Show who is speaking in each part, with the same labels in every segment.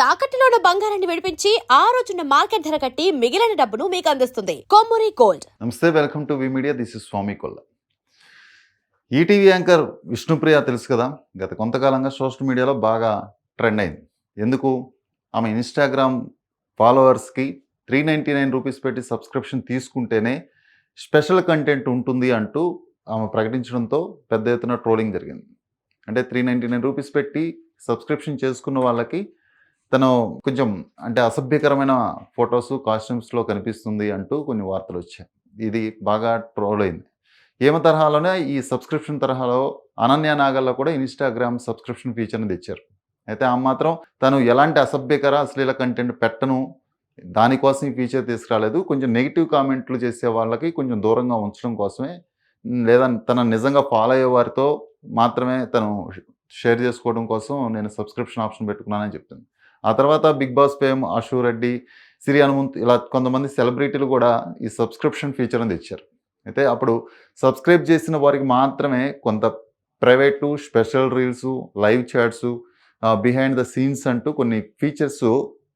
Speaker 1: తాకట్టులో ఉన్న బంగారాన్ని విడిపించి ఆ రోజున్న మార్కెట్ ధర కట్టి మిగిలిన డబ్బును మీకు అందిస్తుంది కొమ్మూరి గోల్డ్.
Speaker 2: నమస్తే, welcome to V media. This is Swami Kolla. ETV anchor Vishnupriya తెలుసు కదా, గత కొంతకాలంగా సోషల్ మీడియాలో బాగా ట్రెండ్ అయింది. ఎందుకు? ఆమె ఇన్స్టాగ్రామ్ ఫాలోవర్స్కి 399 రూపీస్ పెట్టి సబ్స్క్రిప్షన్ తీసుకుంటేనే స్పెషల్ కంటెంట్ ఉంటుంది అంటూ ఆమె ప్రకటించడంతో పెద్ద ఎత్తున ట్రోలింగ్ జరిగింది. అంటే 399 రూపీస్ పెట్టి సబ్స్క్రిప్షన్ చేసుకున్న వాళ్ళకి తను కొంచెం అంటే అసభ్యకరమైన ఫొటోస్ కాస్ట్యూమ్స్లో కనిపిస్తుంది అంటూ కొన్ని వార్తలు వచ్చాయి. ఇది బాగా ట్రోల్ అయింది. ఏమ తరహాలోనే ఈ సబ్స్క్రిప్షన్ తరహాలో అనన్య నాగల్లో కూడా ఇన్స్టాగ్రామ్ సబ్స్క్రిప్షన్ ఫీచర్ని తెచ్చారు. అయితే ఆ మాత్రం తను ఎలాంటి అసభ్యకర అశ్లీల కంటెంట్ పెట్టను, దానికోసం ఈ ఫీచర్ తీసుకురాలేదు. కొంచెం నెగిటివ్ కామెంట్లు చేసే వాళ్ళకి కొంచెం దూరంగా ఉంచడం కోసమే, లేదా తన నిజంగా ఫాలో అయ్యే వారితో మాత్రమే తను షేర్ చేసుకోవడం కోసం నేను సబ్స్క్రిప్షన్ ఆప్షన్ పెట్టుకున్నానని చెప్తుంది. ఆ తర్వాత big boss fame Ashu Reddy, సిరి హనుమంత్ ఇలా కొంతమంది సెలబ్రిటీలు కూడా ఈ సబ్స్క్రిప్షన్ ఫీచర్ని తెచ్చారు. అయితే అప్పుడు సబ్స్క్రైబ్ చేసిన వారికి మాత్రమే కొంత private, special reels, live chats, behind the scenes అంటూ కొన్ని ఫీచర్స్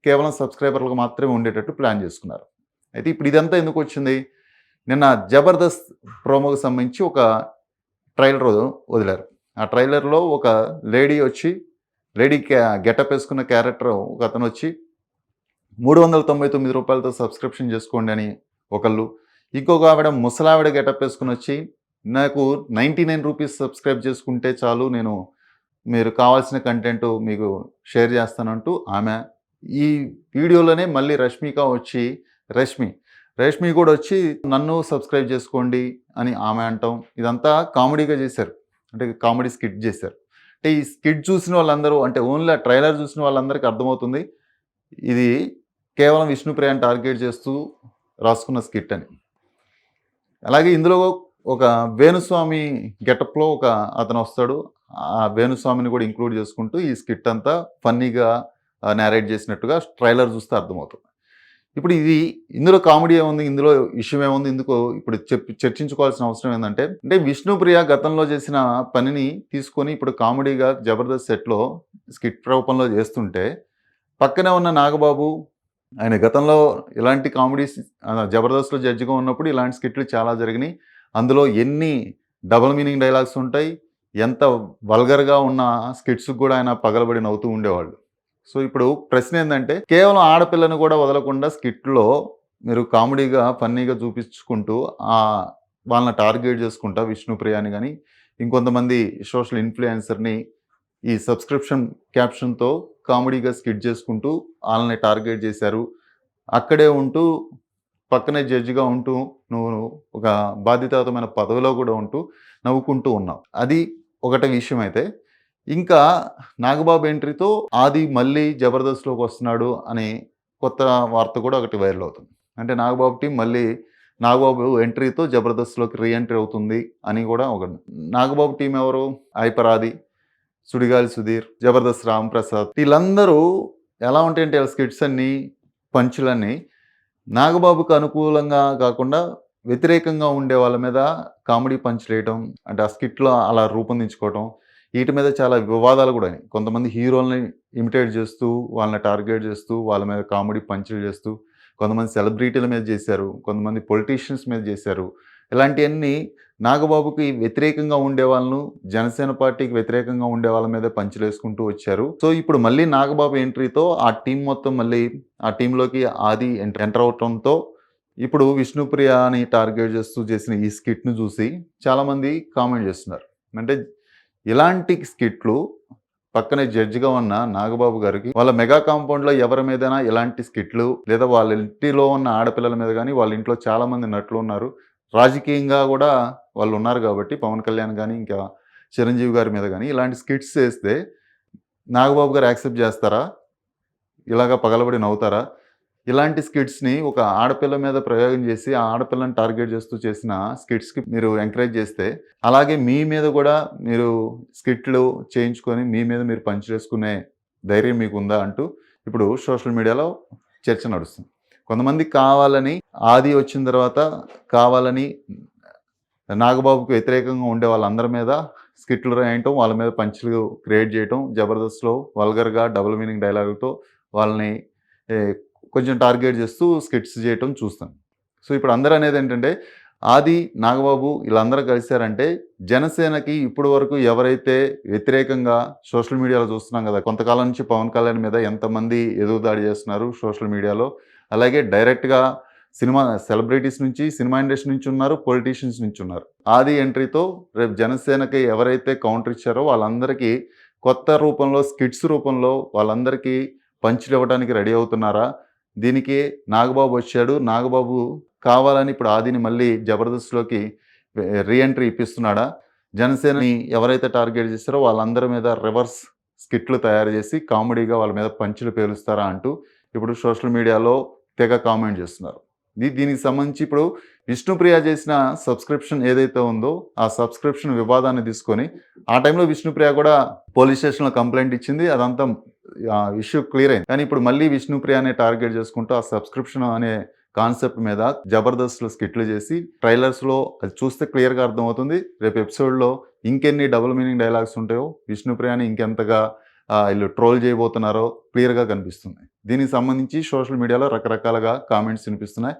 Speaker 2: కేవలం సబ్స్క్రైబర్లకు మాత్రమే ఉండేటట్టు ప్లాన్ చేసుకున్నారు. అయితే ఇప్పుడు ఇదంతా ఎందుకు వచ్చింది? నిన్న జబర్దస్త్ ప్రోమోకి సంబంధించి ఒక ట్రైలర్ వదిలారు. ఆ ట్రైలర్లో ఒక లేడీ గెటప్ వేసుకున్న క్యారెక్టర్ ఒక అతను వచ్చి 399 రూపాయలతో సబ్స్క్రిప్షన్ చేసుకోండి అని ఒకళ్ళు, ఇంకొక ఆవిడ ముసలావిడ గెటప్ వేసుకుని వచ్చి నాకు 99 రూపీస్ సబ్స్క్రైబ్ చేసుకుంటే చాలు, మీరు కావాల్సిన కంటెంట్ మీకు షేర్ చేస్తానంటూ ఆమె. ఈ వీడియోలోనే మళ్ళీ రష్మి కూడా వచ్చి నన్ను సబ్స్క్రైబ్ చేసుకోండి అని ఆమె అంటాం. ఇదంతా కామెడీగా చేశారు, అంటే కామెడీ స్కిట్ చేశారు. అంటే ఈ స్కిట్ చూసిన వాళ్ళందరూ, అంటే ఓన్లీ ఆ ట్రైలర్ చూసిన వాళ్ళందరికీ అర్థమవుతుంది ఇది కేవలం విష్ణుప్రియని టార్గెట్ చేస్తూ రాసుకున్న స్కిట్ అని. అలాగే ఇందులో ఒక వేణుస్వామి గెటప్లో ఒక అతను వస్తాడు. ఆ వేణుస్వామిని కూడా ఇంక్లూడ్ చేసుకుంటూ ఈ స్కిట్ అంతా ఫన్నీగా నేరేట్ చేసినట్టుగా ట్రైలర్ చూస్తే అర్థమవుతుంది. ఇప్పుడు ఇందులో కామెడీ ఏముంది, ఇందులో ఇష్యూ ఏముంది, ఇప్పుడు చర్చించుకోవాల్సిన అవసరం ఏంటంటే, విష్ణుప్రియ గతంలో చేసిన పనిని తీసుకొని ఇప్పుడు కామెడీగా జబర్దస్త్ సెట్లో స్కిట్ రూపంలో చేస్తుంటే, పక్కనే ఉన్న నాగబాబు, ఆయన గతంలో ఇలాంటి కామెడీస్ జబర్దస్త్లో జడ్జిగా ఉన్నప్పుడు ఇలాంటి స్కిట్లు చాలా జరిగినాయి. అందులో ఎన్ని డబుల్ మీనింగ్ డైలాగ్స్ ఉంటాయి, ఎంత వల్గర్గా ఉన్న స్కిట్స్ కూడా ఆయన పగలబడి నవ్వుతూ ఉండేవాళ్ళు. సో ఇప్పుడు ప్రశ్న ఏంటంటే, కేవలం ఆడపిల్లను కూడా వదలకుండా స్కిట్లో మీరు కామెడీగా ఫన్నీగా చూపించుకుంటూ వాళ్ళని టార్గెట్ చేసుకుంటా విష్ణుప్రియని కానీ ఇంకొంతమంది సోషల్ ఇన్ఫ్లుయెన్సర్ని ఈ సబ్స్క్రిప్షన్ క్యాప్షన్తో కామెడీగా స్కిట్ చేసుకుంటూ వాళ్ళని టార్గెట్ చేశారు. అక్కడే ఉంటూ పక్కనే జడ్జిగా ఉంటూ నువ్వు ఒక బాధ్యతాయుతమైన పదవిలో కూడా ఉంటూ నవ్వుకుంటూ ఉన్నావు. అది ఒకటి విషయం. అయితే ఇంకా నాగబాబు ఎంట్రీతో ఆది మళ్ళీ జబర్దస్త్లోకి వస్తున్నాడు అనే కొత్త వార్త కూడా ఒకటి వైరల్ అవుతుంది. అంటే నాగబాబు టీం మళ్ళీ నాగబాబు ఎంట్రీతో జబర్దస్త్లోకి రీఎంట్రీ అవుతుంది అని కూడా ఒకటి. నాగబాబు టీం ఎవరు? ఐపరాది, సుడిగాలి సుధీర్, జబర్దస్త్ రాంప్రసాద్, వీళ్ళందరూ ఎలా ఉంటాయంటే స్కిట్స్ అన్నీ, పంచులన్నీ నాగబాబుకు అనుకూలంగా కాకుండా వ్యతిరేకంగా ఉండే వాళ్ళ మీద కామెడీ పంచులు వేయటం, అంటే ఆ స్కిట్లో అలా రూపొందించుకోవటం, వీటి మీద చాలా వివాదాలు కూడా అయినాయి. కొంతమంది హీరోల్ని ఇమిటేట్ చేస్తూ, వాళ్ళని టార్గెట్ చేస్తూ, వాళ్ళ మీద కామెడీ పంచులు చేస్తూ, కొంతమంది సెలబ్రిటీల మీద చేశారు, కొంతమంది పొలిటీషియన్స్ మీద చేశారు. ఇలాంటివన్నీ నాగబాబుకి వ్యతిరేకంగా ఉండే వాళ్ళను, జనసేన పార్టీకి వ్యతిరేకంగా ఉండే వాళ్ళ మీద పంచులు వేసుకుంటూ వచ్చారు. సో ఇప్పుడు మళ్ళీ నాగబాబు ఎంట్రీతో ఆ టీం మొత్తం మళ్ళీ ఆ టీంలోకి ఆది ఎంటర్ అవటంతో ఇప్పుడు విష్ణుప్రియని టార్గెట్ చేస్తూ చేసిన ఈ స్కిట్ను చూసి చాలామంది కామెంట్ చేస్తున్నారు. అంటే ఇలాంటి స్కిట్లు పక్కనే జడ్జిగా ఉన్న నాగబాబు గారికి వాళ్ళ మెగా కాంపౌండ్లో ఎవరి మీదైనా ఇలాంటి స్కిట్లు, లేదా వాళ్ళ ఇంటిలో ఉన్న ఆడపిల్లల మీద కానీ, వాళ్ళ ఇంట్లో చాలామంది నటులు ఉన్నారు, రాజకీయంగా కూడా వాళ్ళు ఉన్నారు కాబట్టి పవన్ కళ్యాణ్ కానీ ఇంకా చిరంజీవి గారి మీద కానీ ఇలాంటి స్కిట్స్ చేస్తే నాగబాబు గారు యాక్సెప్ట్ చేస్తారా? ఇలాగా పగలబడి నవ్వుతారా? ఇలాంటి స్కిట్స్ని ఒక ఆడపిల్ల మీద ప్రయోగం చేసి ఆ ఆడపిల్లని టార్గెట్ చేస్తూ చేసిన స్కిట్స్కి మీరు ఎంకరేజ్ చేస్తే, అలాగే మీ మీద కూడా మీరు స్కిట్లు చేయించుకొని మీ మీద మీరు పంచ్ చేసుకునే ధైర్యం మీకు ఉందా అంటూ ఇప్పుడు సోషల్ మీడియాలో చర్చ నడుస్తుంది. కొంతమంది కావాలని ఆది వచ్చిన తర్వాత కావాలని నాగబాబుకు వ్యతిరేకంగా ఉండే వాళ్ళందరి మీద స్కిట్లు రాయటం, వాళ్ళ మీద పంచులు క్రియేట్ చేయటం, జబర్దస్త్లో వల్గర్గా డబుల్ మీనింగ్ డైలాగులతో వాళ్ళని ఏ, కొంచెం టార్గెట్ చేస్తూ స్కిట్స్ చేయటం చూస్తాం. సో ఇప్పుడు అందరూ అనేది ఏంటంటే ఆది, నాగబాబు వీళ్ళందరూ కలిశారంటే జనసేనకి ఇప్పుడు వరకు ఎవరైతే వ్యతిరేకంగా సోషల్ మీడియాలో చూస్తున్నాం కదా, కొంతకాలం నుంచి పవన్ కళ్యాణ్ మీద ఎంతమంది ఎదురుదాడి చేస్తున్నారు సోషల్ మీడియాలో, అలాగే డైరెక్ట్గా సినిమా సెలబ్రిటీస్ నుంచి, సినిమా ఇండస్ట్రీ నుంచి ఉన్నారు, పొలిటీషియన్స్ నుంచి ఉన్నారు. ఆది ఎంట్రీతో రేపు జనసేనకి ఎవరైతే కౌంటర్ ఇచ్చారో వాళ్ళందరికీ కొత్త రూపంలో, స్కిట్స్ రూపంలో వాళ్ళందరికీ పంచులు ఇవ్వడానికి రెడీ అవుతున్నారా? దీనికి నాగబాబు వచ్చాడు. నాగబాబు కావాలని ఇప్పుడు ఆదిని మళ్ళీ జబర్దస్త్‌లోకి రీ ఎంట్రీ ఇప్పిస్తున్నాడా? జనసేనని ఎవరైతే టార్గెట్ చేశారో వాళ్ళందరి మీద రివర్స్ స్కిట్లు తయారు చేసి కామెడీగా వాళ్ళ మీద పంచులు పేలుస్తారా అంటూ ఇప్పుడు సోషల్ మీడియాలో తెగ కామెంట్ చేస్తున్నారు. దీనికి సంబంధించి ఇప్పుడు విష్ణుప్రియ చేసిన సబ్స్క్రిప్షన్ ఏదైతే ఉందో ఆ సబ్స్క్రిప్షన్ వివాదాన్ని తీసుకొని ఆ టైంలో విష్ణుప్రియ కూడా పోలీస్ స్టేషన్‌లో కంప్లెయింట్ ఇచ్చింది. అదంతా ఇష్యూ క్లియర్ అయింది. కానీ ఇప్పుడు మళ్ళీ విష్ణుప్రియనే టార్గెట్ చేసుకుంటూ ఆ సబ్స్క్రిప్షన్ అనే కాన్సెప్ట్ మీద జబర్దస్త్‌లో స్కిట్లు చేసి ట్రైలర్స్‌లో అది చూస్తే క్లియర్‌గా అర్థమవుతుంది. రేపు ఎపిసోడ్‌లో ఇంకెన్ని డబుల్ మీనింగ్ డైలాగ్స్ ఉంటాయో, విష్ణుప్రియని ఇంకెంతగా ఈళ్ళు ట్రోల్ చేయబోతున్నారో క్లియర్‌గా కనిపిస్తుంది. దీనికి సంబంధించి సోషల్ మీడియాలో రకరకాలుగా కామెంట్స్ వినిపిస్తున్నాయి.